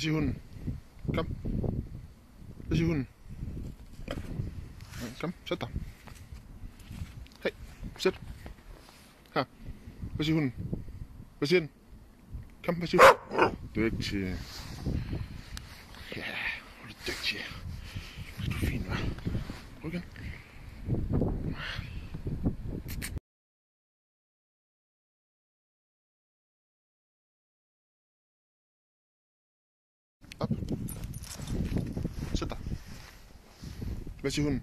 Hvad siger hunden? Kom. Hvad siger hunden? Kom, sæt dig. Hey, sæt. Her. Hvad siger hunden? Hvad siger den? Kom, hvad siger hunden? Dygtig. Ja, hvor er du dygtig. Du er fin, hva'? Prøv igen. Op. Sæt dig. Hvad siger hunden?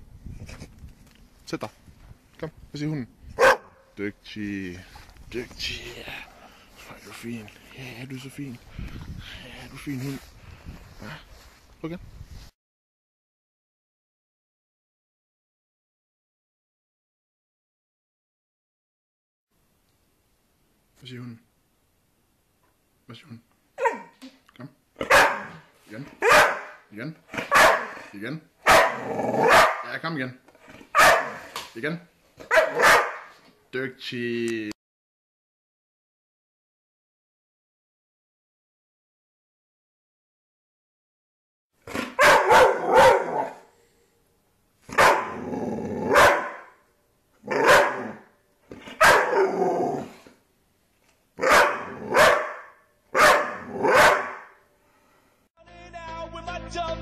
Sæt dig. Kom, hvad siger hunden? Dygtig. Dygtig. Hvor er du fin. Ja, du er så fin. Ja, du er fin hund. Ja. Prøv igen. Hvad siger hunden? Hvad siger hunden? Kom. Igen. Igen. Igen. Ja, kom igen. Igen. Dygtig.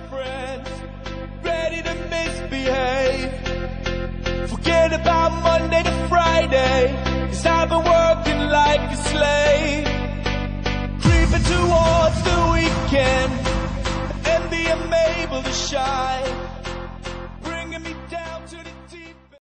Friends, ready to misbehave. Forget about Monday to Friday, 'cause I've been working like a slave. Creeping towards the weekend, and envy I'm able to shine.